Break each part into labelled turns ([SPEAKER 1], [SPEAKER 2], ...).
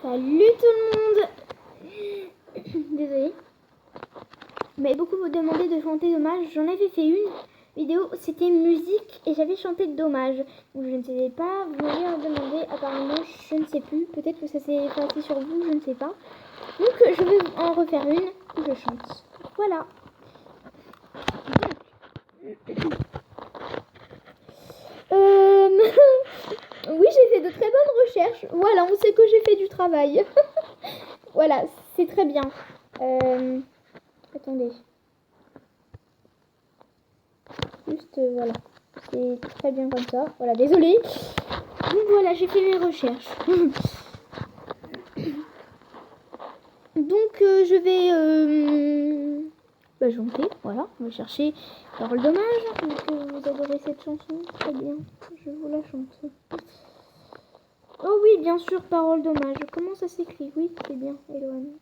[SPEAKER 1] Salut tout le monde. Désolée. Mais beaucoup me demandaient de chanter Dommage. J'en avais fait une vidéo, c'était musique et j'avais chanté Dommage. Donc je ne sais pas, vous m'avez en demandé, apparemment je ne sais plus. Peut-être que ça s'est passé sur vous, je ne sais pas. Donc je vais en refaire une où je chante. Voilà. Oui, j'ai fait de très bonnes recherches. Voilà, on sait que j'ai fait du travail. Voilà, c'est très bien. Attendez. Juste, voilà. C'est très bien comme ça. Voilà, désolée. Donc voilà, j'ai fait mes recherches. Donc, je vais chanter. Voilà, on va chercher Parole Dommage. Donc, vous adorez cette chanson. Très bien. Je vous la chante. Oh oui, bien sûr, Parole Dommage. Comment ça s'écrit? Oui, c'est bien, Eloane.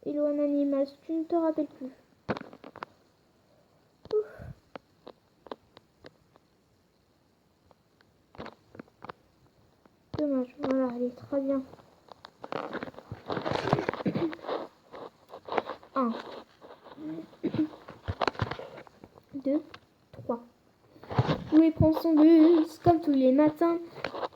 [SPEAKER 1] Eloane Animals, tu ne te rappelles plus. Ouf. Dommage, voilà, elle est très bien. 1, 2, 3. Louis prend son bus comme tous les matins.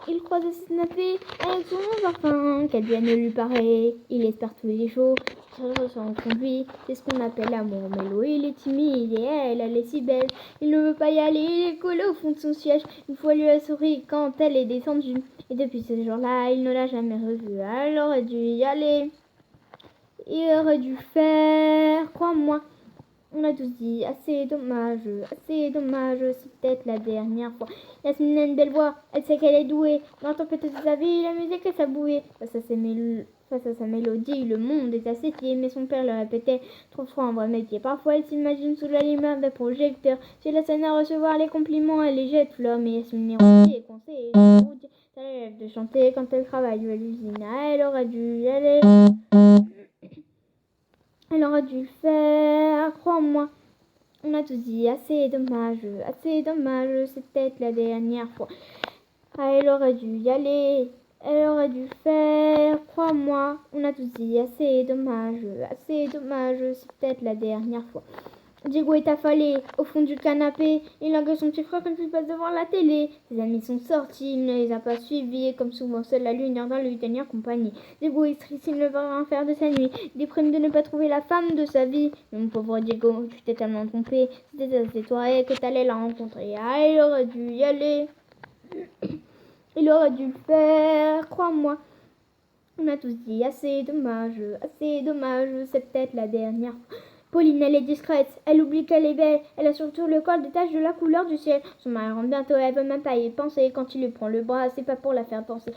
[SPEAKER 1] Il croise à snapper avec son parfum. Quel bien ne lui paraît. Il espère tous les jours. Il ressent conduit. C'est ce qu'on appelle l'amour. Mais Louis, il est timide et elle est si belle. Il ne veut pas y aller. Il est collé au fond de son siège. Une fois lui a souri quand elle est descendue. Et depuis ce jour-là, il ne l'a jamais revue. Elle aurait dû y aller. Il aurait dû faire, crois-moi. On a tous dit, assez dommage, c'est peut-être la dernière fois. Yasmine a une belle voix, elle sait qu'elle est douée. Dans la tempête de sa vie, la musique est sa bouée. Face à sa mélodie, le monde est assiégé, mais son père le répétait trop fois un vrai métier. Parfois, elle s'imagine sous la lumière d'un projecteur. Sur la scène à recevoir les compliments, elle les jette fleurs, mais Yasmine est remplie et conseille. Ça l'élève de chanter quand elle travaille à l'usine. Elle aurait dû y aller. Elle aurait dû le faire, crois-moi. On a tous dit, assez dommage, c'est peut-être la dernière fois. Ah, elle aurait dû y aller, elle aurait dû le faire, crois-moi. On a tous dit, assez dommage, c'est peut-être la dernière fois. Diego est affalé au fond du canapé. Il engueule son petit frère quand il passe devant la télé. Ses amis sont sortis, il ne les a pas suivis. Et comme souvent, seule la lune dans lui tenir compagnie. Diego est triste, il ne va rien faire de sa nuit. Il déprime de ne pas trouver la femme de sa vie. Mais mon pauvre Diego, tu t'es tellement trompé. C'était à cette soirée que t'allais la rencontrer. Ah, il aurait dû y aller. Il aurait dû le faire, crois-moi. On a tous dit, assez dommage, c'est peut-être la dernière fois. Pauline, elle est discrète, elle oublie qu'elle est belle, elle a surtout le corps des taches de la couleur du ciel. Son mari rentre bientôt, elle veut même pas y penser. Quand il lui prend le bras, c'est pas pour la faire penser.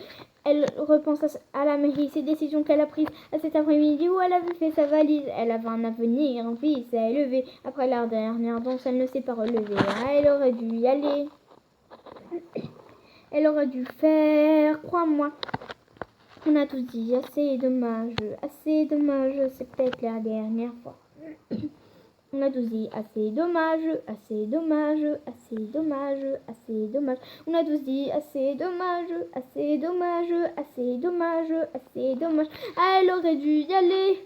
[SPEAKER 1] Elle repense à la mairie, ses décisions qu'elle a prises à cet après-midi où elle avait fait sa valise. Elle avait un avenir, un fils à élever. Après la dernière danse, elle ne s'est pas relevée. Ah, elle aurait dû y aller. Elle aurait dû faire, crois-moi. On a tous dit, assez dommage, c'est peut-être la dernière fois. On a tous dit, assez dommage. On a tous dit, assez dommage. Ah, elle aurait dû y aller.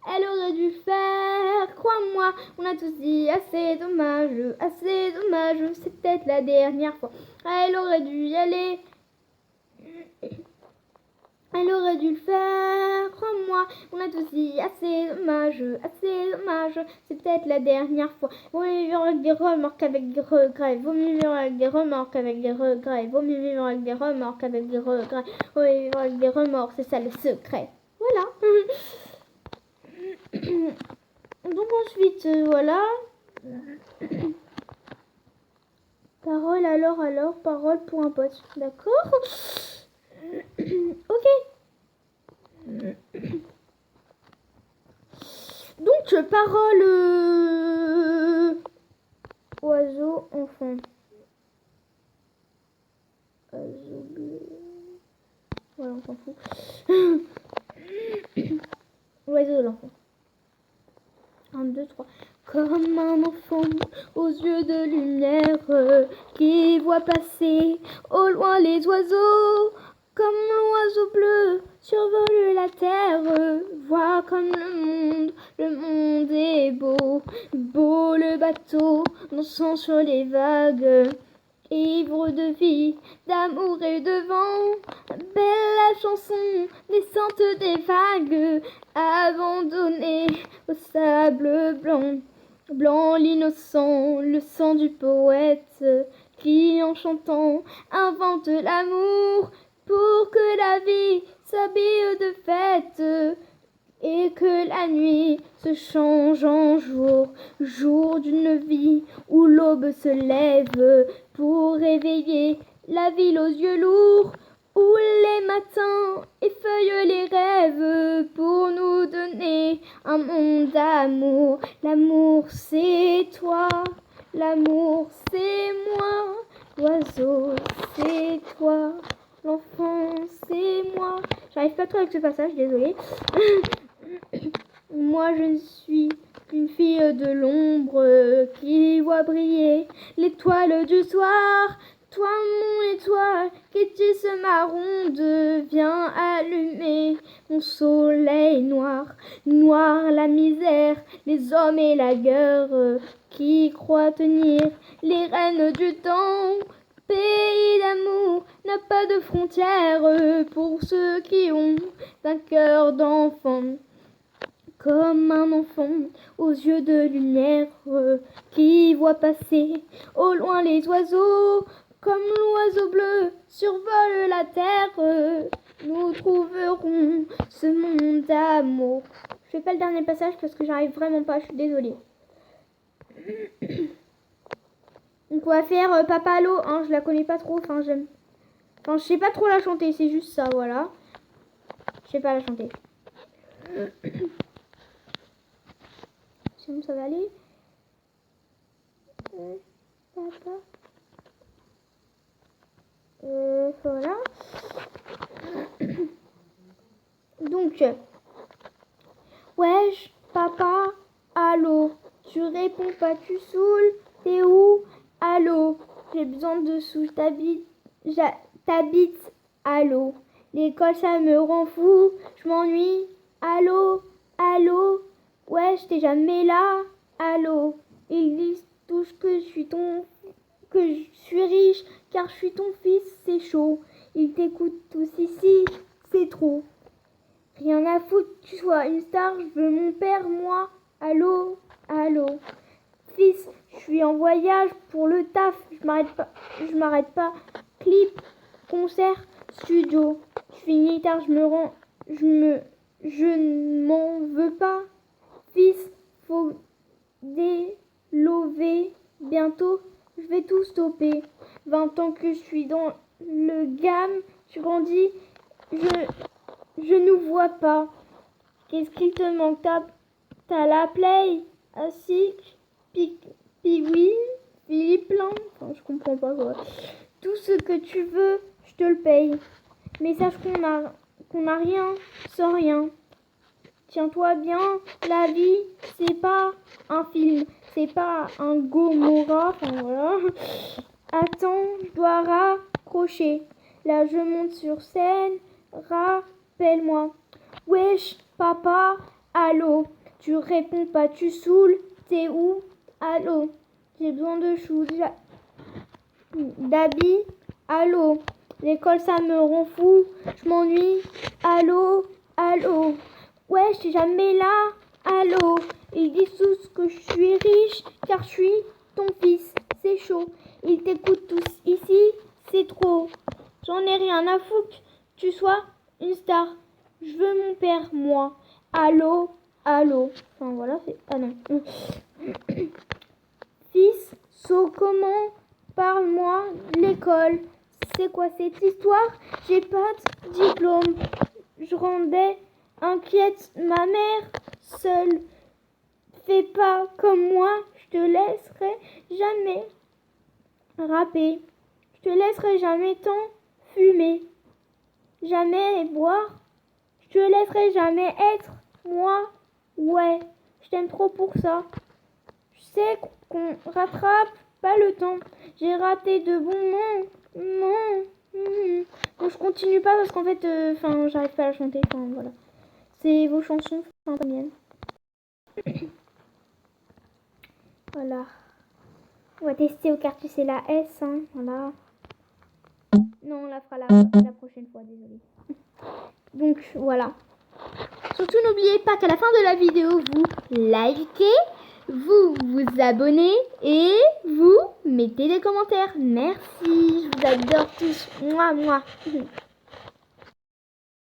[SPEAKER 1] Elle aurait dû faire, crois-moi. On a tous dit, assez dommage, c'est peut-être la dernière fois. Ah, elle aurait dû y aller. Elle aurait dû le faire, crois-moi. On a tous dit, assez dommage, c'est peut-être la dernière fois. Vaut mieux vivre avec des remords qu'avec des regrets. Vaut mieux vivre avec des remords qu'avec des regrets. Vaut mieux vivre avec des remords qu'avec des regrets. Vaut mieux vivre avec des remords, c'est ça le secret. Voilà. Donc ensuite, voilà. Parole alors, parole pour un pote. D'accord. Ok. Donc, parole oiseau, enfant. Oiseau bleu. Voilà, on s'en fout. Oiseau, l'enfant. 1, 2, 3. Comme un enfant aux yeux de lumière qui voit passer au loin les oiseaux. Comme l'oiseau bleu survole la terre, vois comme le monde est beau, beau le bateau, dansant sur les vagues, ivre de vie, d'amour et de vent, belle la chanson, descente des vagues, abandonnée au sable blanc. Blanc l'innocent, le sang du poète, qui en chantant invente l'amour pour que la vie s'habille de fête et que la nuit se change en jour, jour d'une vie où l'aube se lève pour réveiller la ville aux yeux lourds, où les matins effeuillent les rêves pour nous donner un monde d'amour. L'amour c'est toi, l'amour c'est moi, l'oiseau c'est toi, l'enfant c'est moi. J'arrive pas trop avec ce passage, désolée. Moi je ne suis qu'une fille de l'ombre qui voit briller l'étoile du soir. Toi mon étoile qui tisse ma ronde, viens allumer mon soleil noir. Noir la misère, les hommes et la guerre qui croient tenir les rênes du temps. Pays d'amour n'a pas de frontières pour ceux qui ont un cœur d'enfant. Comme un enfant aux yeux de lumière qui voit passer au loin les oiseaux. Comme l'oiseau bleu survole la terre, nous trouverons ce monde d'amour. Je fais pas le dernier passage parce que j'arrive vraiment pas, je suis désolée. Donc on va faire Papa Allo, hein, je la connais pas trop, je sais pas trop la chanter, c'est juste ça, voilà. Je sais pas la chanter. Sinon ça va aller. Papa. Voilà. Donc, wesh, papa, allô. Tu réponds pas, tu saoules. T'es où? Allô. J'ai besoin de sous. T'habites. Allô. L'école, ça me rend fou. Je m'ennuie. Allô. Allô. Wesh, t'es jamais là. Allô. Ils disent tous que je suis riche, car je suis ton fils, c'est chaud. Ils t'écoutent tous ici, c'est trop. Rien à foutre, tu sois une star, je veux mon père, moi. Allô, allô. Fils, je suis en voyage pour le taf, je m'arrête pas. Clip, concert, studio. Je finis tard, je ne m'en veux pas. Fils, faut délover bientôt. Je vais tout stopper. 20 ans que je suis dans le gamme, je grandis, je ne vois pas. Qu'est-ce qu'il te manque? T'as la play, Asik, Pigwin, Philippe Lang. Enfin, je comprends pas quoi. Tout ce que tu veux, je te le paye. Mais sache qu'on n'a rien sans rien. Tiens-toi bien, la vie, c'est pas un film, c'est pas un Gomorrah, enfin voilà. Attends, je dois raccrocher. Là, je monte sur scène, rappelle-moi. Wesh, papa, allô. Tu réponds pas, tu saoules, t'es où? Allô. J'ai besoin de choses. D'habits, allô. L'école, ça me rend fou, je m'ennuie. Allô, allô. Ouais, je suis jamais là. Allô. Ils disent tous que je suis riche, car je suis ton fils. C'est chaud. Ils t'écoutent tous ici, c'est trop. J'en ai rien à foutre. Tu sois une star. Je veux mon père, moi. Allô, allô. Enfin voilà, c'est... Ah non. Fils, comment? Parle-moi de l'école. C'est quoi cette histoire? J'ai pas de diplôme. Je rendais inquiète ma mère seule. Fais pas comme moi, je te laisserai jamais rapper. Je te laisserai jamais tant fumer. Jamais boire. Je te laisserai jamais être moi. Ouais, je t'aime trop pour ça. Je sais qu'on rattrape pas le temps. J'ai raté de bons moments. Donc je continue pas parce qu'en fait, j'arrive pas à la chanter. Enfin, voilà. C'est vos chansons, enfin, pas mienne. Voilà. On va tester au quartier, c'est la S, hein. Voilà. Non, on la fera la prochaine fois, désolée. Donc, voilà. Surtout, n'oubliez pas qu'à la fin de la vidéo, vous likez, vous vous abonnez et vous mettez des commentaires. Merci, je vous adore tous. Moi.